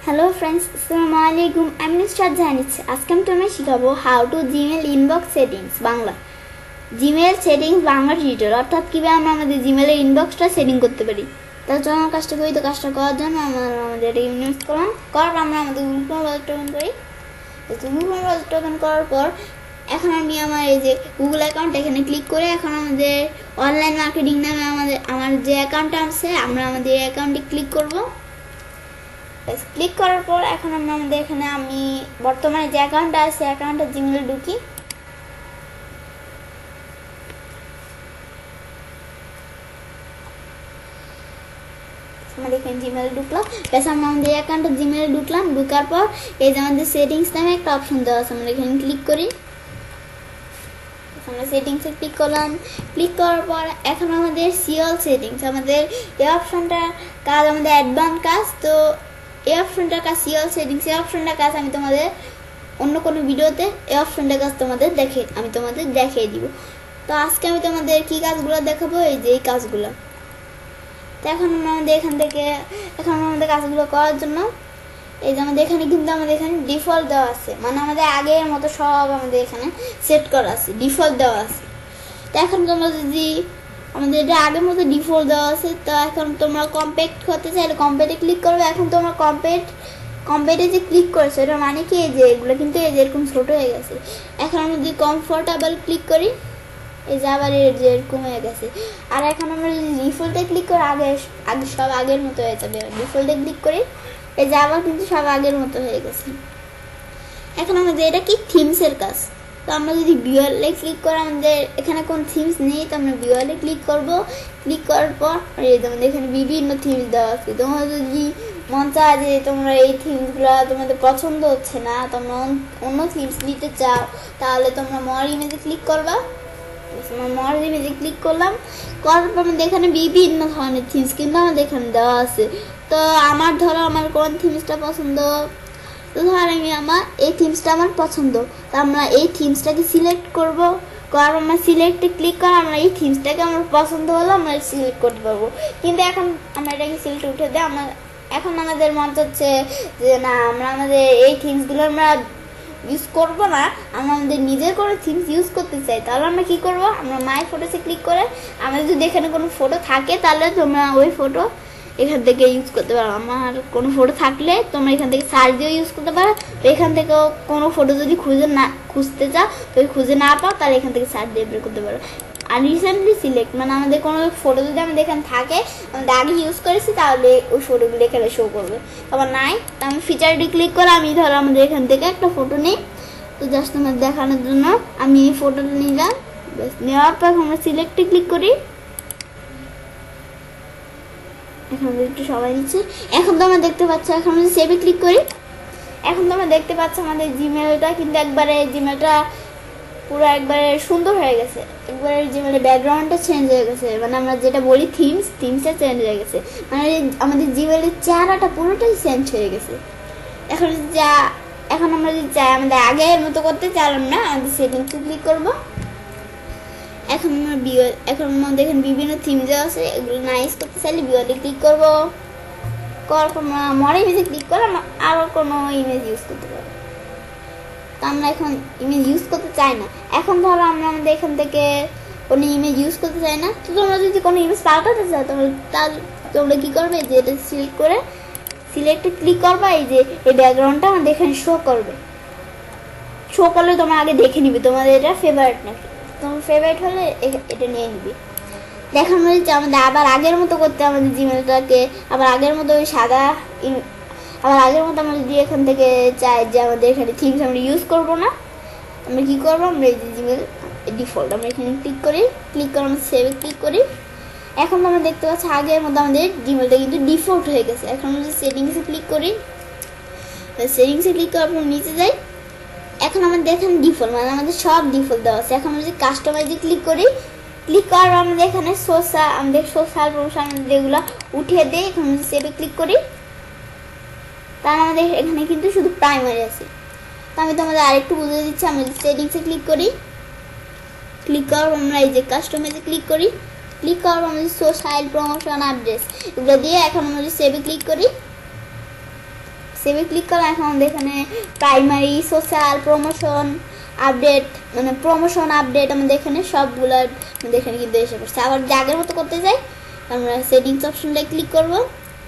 Hello friends, Assalamualaikum. I'm Mr. Janice. আজকে আমি তোমায় শিখাবো how to Gmail inbox settings Bangla. Gmail settings Bangla tutorial, অর্থাৎ কিভাবে আমরা আমাদের জিমেলের ইনবক্সটা সেটিং করতে পারি। তার জন্য কাজটা করি, তো কাজটা করার জন্য আমাদের ইউজ করলাম, করার আমরা আমাদের গুগল ক্রোম ব্রাউজারটা ওপেন করি। গুগল ক্রোম ব্রাউজারটা ওপেন করার পর এখন আমি আমার এই যে গুগল অ্যাকাউন্ট এখানে ক্লিক করে এখন আমাদের অনলাইন মার্কেটিং নামে আমার যে অ্যাকাউন্টটা আছে আমরা আমাদের অ্যাকাউন্টে ক্লিক করব। ক্লিক করার পর এখন আমরা আমাদের এখানে আমি বর্তমানে যে অ্যাকাউন্টটা আছে অ্যাকাউন্টটা জিমেলে ঢুকি। আমাদের এখানে জিমেলে ঢুকলাম, বেশ আমরা আমাদের অ্যাকাউন্টটা জিমেলে ঢুকলাম। ঢুকার পর এই যে আমাদের সেটিংস নামে একটা অপশন দেওয়া আছে, আমরা এখানে ক্লিক করি। আমরা সেটিংসে ক্লিক করলাম। ক্লিক করার পর এখন আমাদের সিওল সেটিংস, আমাদের এই অপশনটা কাজ আমাদের অ্যাডভান্স কাজ। তো এই অপশনটার কাজ সিওল সেটিংস, এই অপশনটার কাজ আমি তোমাদের অন্য কোনো ভিডিওতে এই অপশনটার কাজ আমি তোমাদের দেখিয়ে দিব। তো আজকে আমি তোমাদের কী কাজগুলো দেখাবো, এই যে এই কাজগুলো। তো এখন আমাদের আমাদের কাজগুলো করার জন্য এই যে আমাদের এখানে কিন্তু আমাদের এখানে ডিফল্ট দেওয়া আছে, মানে আমাদের আগের মতো সব আমাদের এখানে সেট করা আছে, ডিফল্ট দেওয়া আছে। তো এখন তোমরা যদি আমাদের এটা আগের মতো ডিফল্ট দেওয়া আছে, তো এখন তোমরা কম্প্যাক্ট করতে চাইলে কম্প্যাক্টে ক্লিক করবে। এখন তোমরা কম্প্যাক্টে যে ক্লিক করেছো এটা মানে কি এই যে এগুলো কিন্তু এই যে এরকম ছোট হয়ে গেছে। এখন আমরা যদি কমফোর্টেবল ক্লিক করি এই যে আবার এই যে এরকম হয়ে গেছে। আর এখন আমরা যদি ডিফল্টে ক্লিক করি আগে সব আগের মতো হয়ে যাবে। ডিফল্টে ক্লিক করি এই যে আবার কিন্তু সব আগের মতো হয়ে গেছে। এখন আমাদের এটা কি থিমসের কাজ। তো আমরা যদি ভিউয়ারে ক্লিক করে আমাদের এখানে কোন থিমস নেই, তো আমরা ভিউয়ারে ক্লিক করব। ক্লিক করার পর এই যে আমাদের এখানে বিভিন্ন থিমস দেওয়া আছে। তোমরা যদি মন চায় যে তোমরা এই থিমসগুলো তোমাদের পছন্দ হচ্ছে না, তোমরা অন্য থিমস নিতে চাও, তাহলে তোমরা মোর ইমেজে ক্লিক করবা। মোর ইমেজে ক্লিক করলাম, করার পর আমাদের এখানে বিভিন্ন ধরনের থিমস কিন্তু আমাদের এখানে দেওয়া আছে। তো আমার কোন থিমসটা পছন্দ, তো আমার এই থিমসটা আমার পছন্দ, তো আমরা এই থিমসটাকে সিলেক্ট করব। কারণ আমরা সিলেক্টে ক্লিক করে আমরা এই থিমসটাকে আমার পছন্দ হলো আমরা সিলেক্ট করতে পারবো। কিন্তু এখন আমরা এটাকে সিলেক্ট উঠে দিই। এখন আমাদের মন হচ্ছে যে না, আমরা আমাদের এই থিমসগুলো আমরা ইউজ করব না, আমরা আমাদের নিজের কোনো থিমস ইউজ করতে চাই। তাহলে আমরা কী করবো, আমরা মাই ফটোসে ক্লিক করে আমাদের যদি এখানে কোনো ফটো থাকে তাহলে তোমরা ওই ফটো এখান থেকে ইউজ করতে পারো। আমার কোনো ফটো থাকলে তোমরা এখান থেকে সার্চ দিয়ে ইউজ করতে পারো। তো এখান থেকেও কোনো ফটো যদি খুঁজতে চাও, তো খুঁজে না পাও, তাহলে এখান থেকে সার্চ দিয়ে বের করতে পারো। আর রিসেন্টলি সিলেক্ট, মানে আমাদের কোনো ফটো যদি আমাদের এখানে থাকে, আমাদের আগে ইউজ করেছি, তাহলে ওই ফটোগুলো এখানে শো করবে। আবার নাই, তো আমি ফিচারটি ক্লিক করে আমি ধরো আমাদের এখান থেকে একটা ফটো নিই। তো জাস্ট তোমার দেখানোর জন্য আমি এই ফটোটা নিলাম। ব্যাস, নেওয়ার পর আমরা সিলেক্টে ক্লিক করি। এখন একটু সবাই নিচ্ছে। এখন তো আমরা দেখতে পাচ্ছ, এখন আমি সেভে ক্লিক করি। এখন তোমরা দেখতে পাচ্ছ আমাদের জিমেলটা কিন্তু জিমেলটা পুরো একবারে সুন্দর হয়ে গেছে। একবারে জিমেলের ব্যাকগ্রাউন্ডটা চেঞ্জ হয়ে গেছে, মানে আমরা যেটা বলি থিমসটা চেঞ্জ হয়ে গেছে, মানে আমাদের জিমেলের চেহারাটা পুরোটাই চেঞ্জ হয়ে গেছে। এখন আমরা যদি চাই আমাদের আগের মতো করতে চাইলাম না, আমাদের সেটিংসে ক্লিক করব। এখন আমাদের এখানে বিভিন্ন থিম দেওয়া আছে, এগুলো না ইউজ করতে চাইলে ভিউয়ারে ক্লিক করবো। করার পর মোর ইমেজে ক্লিক করে আরও কোনো ইমেজ ইউজ করতে পারবো। তো আমরা এখন ইমেজ ইউজ করতে চাই না। এখন ধরো আমরা আমাদের এখান থেকে কোনো ইমেজ ইউজ করতে চাই না, তো তোমরা যদি কোনো ইমেজ পাল্টাতে চাও তোমরা কী করবে, যে এটা সিলেক্ট করে সিলেক্টে ক্লিক করবা। এই যে এই ব্যাকগ্রাউন্ডটা আমাদের এখানে শো করবে। শো করলে তোমরা আগে দেখে নিবে তোমাদের এটা ফেভারিট নাকি। তোমার ফেভারিট হলে এটা নিয়ে নিবি। দেখানো হয়েছে আমাদের আবার আগের মতো করতে, আমাদের জিমেলটাকে আবার আগের মতো ওই আবার আগের মতো আমরা যদি এখান থেকে চাই যে আমাদের এখানে থিমস আমরা ইউজ করবো না, আমরা কী করবো, আমরা এই যে জিমেল ডিফল্ট আমরা এখানে ক্লিক করে আমরা সেভে ক্লিক করি। এখন আমরা দেখতে পাচ্ছি আগের মতো আমাদের জিমেলটা কিন্তু ডিফল্ট হয়ে গেছে। এখন আমরা যদি সেটিংসে ক্লিক করি, সেটিংসে ক্লিক করার পর নিচে যাই। এখন আমাদের এখানে ডিফল্ট, মানে আমাদের সব ডিফল্ট দেওয়া আছে। এখন আমরা যদি কাস্টমাইজে ক্লিক করি, ক্লিক করার আমাদের এখানে আমাদের সোশ্যাল প্রমোশন যেগুলো উঠিয়ে দিই। এখন আমরা সেভে ক্লিক করি, তার আমাদের এখানে কিন্তু শুধু প্রাইমারি আছে। তো আমি তোমাদের আরেকটু বুঝিয়ে দিচ্ছি। আমরা যদি সেটিংসে ক্লিক করি, ক্লিক করার আমরা এই যে কাস্টমাইজে ক্লিক করি। ক্লিক করার আমরা সোশ্যাল প্রমোশন অ্যাড্রেস এগুলো দিয়ে এখন আমরা যদি সেভে ক্লিক করি, সেভে ক্লিক করলাম। এখন আমাদের এখানে প্রাইমারি, সোশ্যাল, প্রমোশন, আপডেট, মানে প্রমোশন আপডেট আমাদের এখানে সবগুলো আমাদের এখানে কিন্তু এসে পড়ছে। আবার আগের মতো করতে চাই আমরা সেটিংস অপশনটায় ক্লিক করব।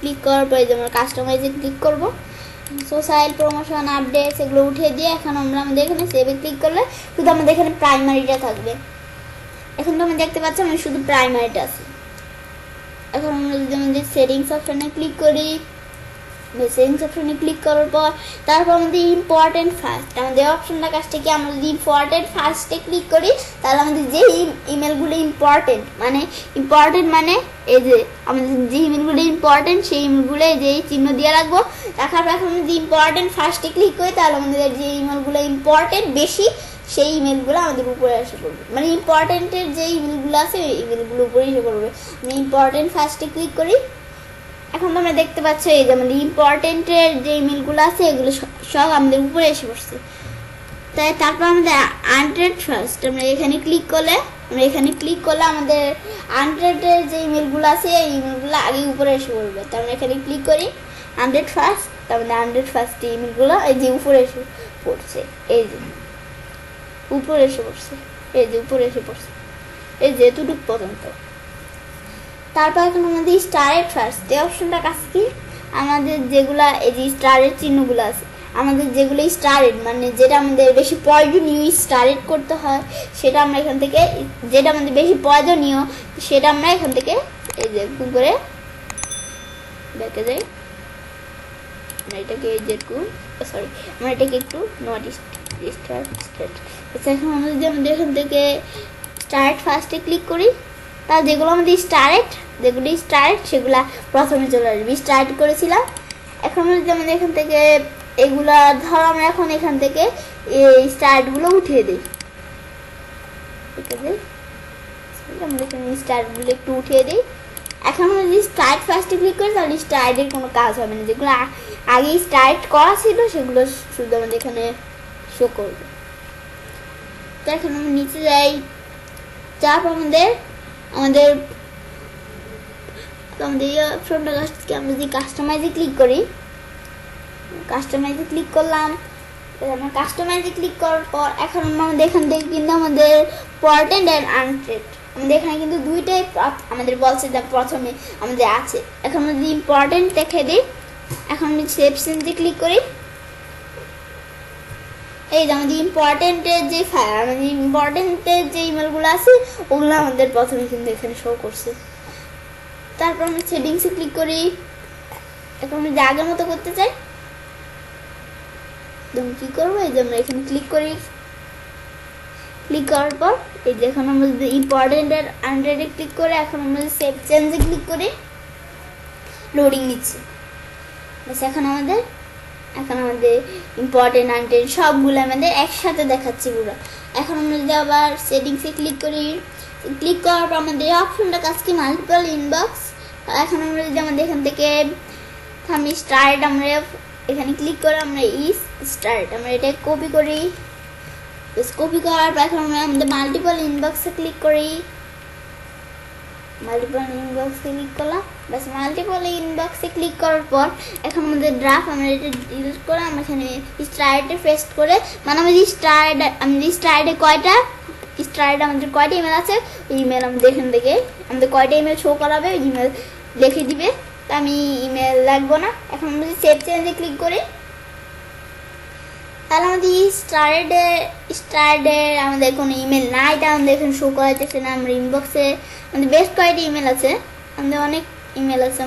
ক্লিক করার পরে যে আমরা কাস্টমাইজে ক্লিক করব, সোশ্যাল, প্রমোশন, আপডেট এগুলো উঠিয়ে দিয়ে এখন আমরা আমাদের এখানে সেভে ক্লিক করলে শুধু আমাদের এখানে প্রাইমারিটা থাকবে। এখন তো আমরা দেখতে পাচ্ছি আমি শুধু প্রাইমারিটা আছে। এখন আমরা যদি আমাদের সেটিংস অপশনে ক্লিক করি, সেটিংস অপশনে ক্লিক করার পর তারপর আমাদের ইম্পর্টেন্ট ফার্স্ট আমাদের অপশনটা কাজটা কি, আমরা যদি ইম্পর্টেন্ট ফার্স্টে ক্লিক করি তাহলে আমাদের যে ইমেলগুলো ইম্পর্টেন্ট মানে এই যে আমাদের যে ইমেলগুলো ইম্পর্টেন্ট সেই ইমেলগুলো এই যে চিহ্ন দিয়ে রাখবো। রাখার পর এখন যদি ইম্পর্টেন্ট ফার্স্টে ক্লিক করি তাহলে আমাদের যে ইমেলগুলো ইম্পর্টেন্ট বেশি সেই ইমেলগুলো আমাদের উপরে এসে পড়বে, মানে ইম্পর্টেন্টের যে ইমেলগুলো আছে ওই ইমেলগুলো উপরে এসে পড়বে। আমি ইম্পর্টেন্ট ফার্স্টে ক্লিক করি। এখন তোমরা দেখতে পাচ্ছ এই যে আমাদের ইম্পর্টেন্টের যে ইমেলগুলো আছে এগুলো সব আমাদের উপরে এসে পড়ছে। তাই তারপর আমাদের আনরেড ফার্স্ট আমরা এখানে ক্লিক করলে আমাদের আনরেডের যে ইমেলগুলো আছে এই ইমেলগুলো আগে উপরে এসে পড়বে। তার আমরা এখানে ক্লিক করি আনরেড ফার্স্ট, তার মানে আনরেড ফার্স্ট ইমেলগুলো এই যে উপরে এসে পড়ছে, এই যে উপরে এসে পড়ছে, এই যে উপরে এসে পড়ছে, এই যে এতটুক পর্যন্ত। তারপর এখন আমাদের স্টারের ফার্স্ট এই অপশনটা কাজ কি, আমাদের যেগুলা এই যে স্টারের চিহ্নগুলো আছে আমাদের যেগুলো স্টারেড মানে যেটা আমাদের বেশি প্রয়োজনীয় স্টারেড করতে হয় সেটা আমরা এখান থেকে, যেটা আমাদের বেশি প্রয়োজনীয় সেটা আমরা এখান থেকে এই যে করে দেখে যাই। আমরা এটাকে আমরা এটাকে একটু নট স্টার্ট। এখন আমরা যদি আমাদের এখান থেকে স্টার্ট ফার্স্টে ক্লিক করি তাহলে যেগুলো আমাদের স্টার্ট সেগুলা প্রথমে চলে আসবে। স্টার্ট করেছিলাম। এখন যদি আমাদের এখান থেকে এগুলা ধরো আমরা এখন এখান থেকে এই স্টার্টগুলো উঠিয়ে দিই, আমরা এখানে স্টার্টগুলো একটু উঠিয়ে দিই। এখন আমরা যদি স্টার্ট ফার্স্টে ক্লিক করি তাহলে স্টার্টের কোনো কাজ হবে না, যেগুলো আগে স্টার্ট করা ছিল সেগুলো শুধু আমাদের এখানে শো করবে। তো এখন আমরা নিচে যাই, তারপর আমাদের এই অপশনটা আমরা যদি কাস্টমাইজে ক্লিক করি, কাস্টমাইজে ক্লিক করলাম। আমরা কাস্টমাইজে ক্লিক করার পর এখন আমাদের এখান থেকে কিন্তু আমাদের ইম্পর্টেন্ট অ্যান্ড আনরেড আমাদের এখানে কিন্তু দুইটাই আমাদের বলছে যা প্রথমে আমাদের আছে। এখন আমরা যদি ইম্পর্টেন্ট দেখে দিই, এখন আমি সেভ চেঞ্জে ক্লিক করি। এই যে আমাদের ইম্পর্টেন্টের যে আমাদের ইম্পর্টেন্টের যে ইমেলগুলো আছে ওগুলো আমাদের প্রথমে কিন্তু এখানে শো করছে। তারপর আমরা সেটিংসে ক্লিক করি। এখন আমরা যে আগের মতো করতে চাই কি করবো, এই যে আমরা এখানে ক্লিক করি। ক্লিক করার পর এই যে এখন আমরা যদি ইম্পর্টেন্ট আর আনরেডে ক্লিক করে এখন আমরা সেভ চেঞ্জে ক্লিক করি, লোডিং নিচ্ছে। এখন আমাদের ইম্পর্টেন্ট আনরেড সবগুলো আমাদের একসাথে দেখাচ্ছে পুরো। এখন আমরা যদি আবার সেটিংসে ক্লিক করি, ক্লিক করার পর আমাদের এই অপশনটা কাজ কি মাল্টিপল ইনবক্স। এখন আমরা যদি আমাদের এখান থেকে আমি স্টার্ট আমরা এখানে ক্লিক করে আমরা স্টার্ট আমরা এটা কপি করি। কপি করার পর এখন আমরা আমাদের মাল্টিপল ইনবক্সে ক্লিক করি। মাল্টিপল ইনবক্সে ক্লিক করলাম। বাস মাল্টিপল ইনবক্সে ক্লিক করার পর এখন আমাদের ড্রাফট আমরা এটা ডিলিট করে আমরা এখানে স্টার্টে পেস্ট করে, মানে আমাদের স্টার্টে আমাদের কয়টা ইমেল আছে ওই ইমেল আমাদের এখান থেকে আমাদের কয়টা ইমেল শো করাবে ওই ইমেল লিখে দিবে। তো আমি ইমেল লাগবো না। এখন আমরা যদি সেভ চেঞ্জে ক্লিক করি তাহলে আমাদের স্টার্টে আমাদের কোনো ইমেল নাই, তা আমাদের এখানে শো করা যাচ্ছে না। আমরা ইনবক্সে আমাদের বেশ কয়েকটি ইমেল আছে, আমাদের অনেক ইমেল আছে,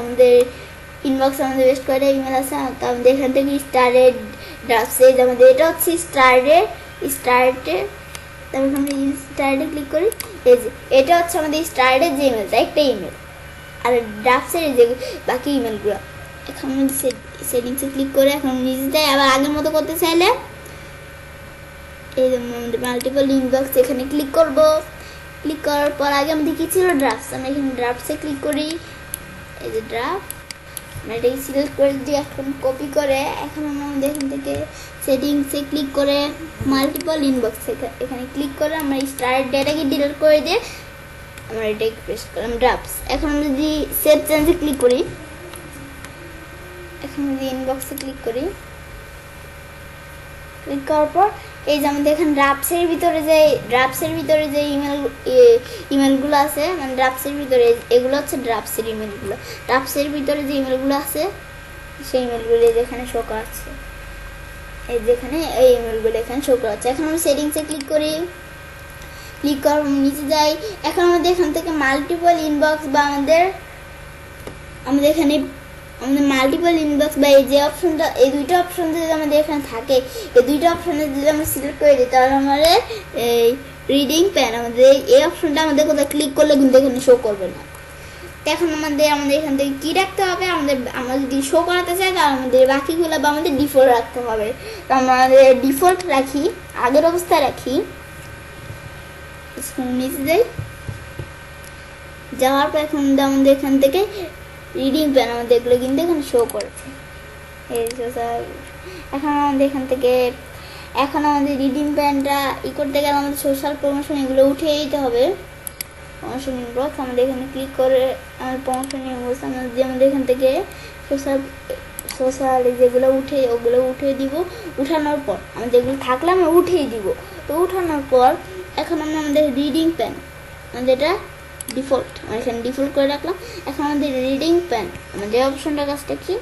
আমাদের ইনবক্সে আমাদের বেশ কয়েকটা ইমেল আছে। তো আমাদের এখান থেকে স্টার্টেড ড্রাফটসে আমাদের এটা হচ্ছে স্টার্টে তারপর আমরা স্টার্টে ক্লিক করি। এই যে এটা হচ্ছে আমাদের স্টার্টের যে ইমেলটা একটা ইমেল, আর ড্রাফটসের যে বাকি ইমেলগুলো। এখন আমরা সেটিংসে ক্লিক করে এখন নিজেটাই আবার আগের মতো করতে চাইলে এই যে আমাদের মাল্টিপল ইনবক্স এখানে ক্লিক করব। ক্লিক করার পর আগে আমাদের কি ছিল ড্রাফটস, আমরা এখানে ড্রাফটসে ক্লিক করি। এই যে ড্রাফট আমরা এটাকে সিলেক্ট করে দিই। এখন কপি করে এখন আমাদের এখান থেকে সেটিংসে ক্লিক করে মাল্টিপল ইনবক্স এখানে ক্লিক করে আমরা স্টার্ট ডেটাকে ডিলিট করে দিয়ে আমরা এটাকে প্রেস করলাম ড্রাফটস। এখন আমরা যদি সেভ চেঞ্জে ক্লিক করি এখন যদি ইনবক্সে ক্লিক করি, ক্লিক করার পর এই যে আমাদের এখানে ড্রাফটসের ভিতরে যে ইমেলগুলো আছে, মানে ড্রাফটসের ভিতরে এগুলো হচ্ছে ড্রাফটসের ইমেলগুলো। ড্রাফটসের ভিতরে যে ইমেলগুলো আছে সেই ইমেলগুলো যেখানে শো করাচ্ছে, এই যেখানে এই ইমেলগুলো এখানে শো করাচ্ছে। এখন আমি সেটিংসে ক্লিক করি, ক্লিক করার নিচে যাই। এখন আমাদের এখান থেকে মাল্টিপল ইনবক্স বা আমাদের এখানে আমাদের মাল্টিপল ইনবক্স বা এই যে অপশনটা, এই দুইটা অপশন যদি আমাদের এখানে থাকে, এই দুইটা অপশনে যদি আমরা সিলেক্ট করে দিই তাহলে আমাদের এই রিডিং প্যান, আমাদের এই অপশনটা আমাদের কোথাও ক্লিক করলে কিন্তু এখানে শো করবে না। এখন আমাদের এখান থেকে কী রাখতে হবে, আমরা যদি শো করাতে চাই তাহলে আমাদের বাকিগুলো বা আমাদের ডিফল্ট রাখতে হবে। তো আমাদের ডিফল্ট রাখি, আগের অবস্থায় রাখি। নিচে যাই, যাওয়ার পর এখন আমাদের এখান থেকে রিডিং প্যান আমাদের এগুলো কিন্তু এখানে শো করছে। এই এখন আমাদের এখান থেকে আমাদের রিডিং প্যানটা করতে গেলে আমাদের সোশ্যাল প্রমোশন এগুলো উঠিয়ে দিতে হবে। প্রমোশন ইনবক্স আমাদের এখানে ক্লিক করে আমাদের প্রমোশন ইনবক্স আমাদের এখান থেকে সোশ্যাল যেগুলো ওগুলো উঠিয়ে দিব। উঠানোর পর আমাদের যেগুলো থাকলে আমরা উঠিয়ে দিব। তো উঠানোর পর এখন আমরা আমাদের রিডিং প্যান, আমাদের এটা ডিফল্ট, আমরা এখানে ডিফল্ট করে রাখলাম। এখন আমাদের রিডিং প্যান, আমাদের অপশনটা কাজটা কি,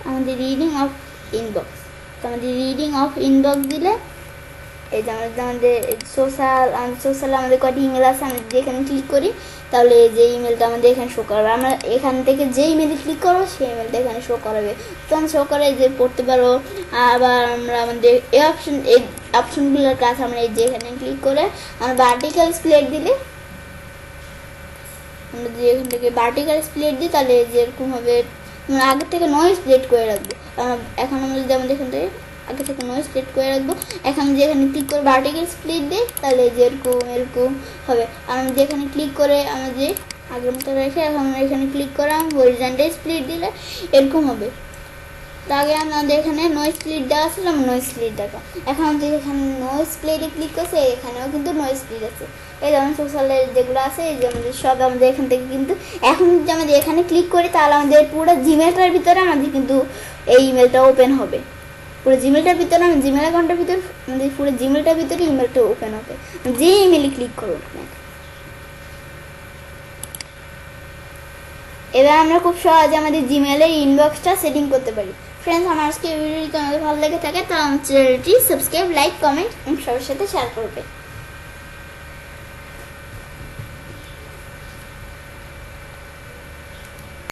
আমাদের রিডিং অফ ইনবক্স। তো আমাদের রিডিং অফ ইনবক্স দিলে এই যে আমাদের সোশ্যাল আমাদের কয়টি ইমেল আছে, আমরা যদি এখানে ক্লিক করি তাহলে যে ইমেলটা আমাদের এখানে শো করাবে। আমরা এখান থেকে যে ইমেলে ক্লিক করবো সেই ইমেলটা এখানে শো করাবে। তখন শো করে যে পড়তে পারো। আবার আমরা আমাদের এই অপশনগুলোর কাজ আমরা এই যে এখানে ক্লিক করে আমরা ভার্টিক্যাল স্প্লিট দিলে, আমরা যদি এখান থেকে ভার্টিক্যাল স্প্লিট দিই তাহলে যেরকম হবে, আমরা আগের থেকে নয়েজ স্প্লিট করে রাখবো। এখন আমরা যদি আমাদের এখান থেকে আগে থেকে নয়েজ স্প্লিট করে রাখবো। এখন যে এখানে ক্লিক করে ভার্টিক্যাল স্প্লিট দিই তাহলে এরকম হবে। আর আমি যেখানে ক্লিক করে আমাদের আগের মতো রেখে এখন এখানে ক্লিক করে হরিজন্টাল স্প্লিট দিলে এরকম হবে। তো আগে আমাদের এখানে নয়েজ স্প্লিট দেওয়া ছিল, আমরা নয়েজ স্প্লিট দেখো। এখন আমাদের এখানে নয়েজ স্প্লিটে ক্লিক করছে, এখানেও কিন্তু নয়েজ স্প্লিট আছে। এই যেমন সোশ্যালের যেগুলো আছে এই যে আমাদের সব আমাদের এখান থেকে কিন্তু এখন যদি আমাদের এখানে ক্লিক করি তাহলে আমাদের পুরো জিমেলটার ভিতরে আমাদের কিন্তু এই ইমেলটা ওপেন হবে। পুরো জিমেলটার ভিতরে জিমেল অ্যাকাউন্টের ভিতরে আমাদের পুরো জিমেলটার ভিতরে ইমেলটা ওপেন হবে, যে ইমেলে ক্লিক করুন না। এবার আমরা খুব সহজে আমাদের জিমেলের ইনবক্সটা সেটিং করতে পারি। ফ্রেন্ডস, আমার আজকে ভিডিওটি তোমাদের ভালো লেগে থাকে তাহলে আমার চ্যানেলটি সাবস্ক্রাইব, লাইক, কমেন্ট এবং সবার সাথে শেয়ার করবে।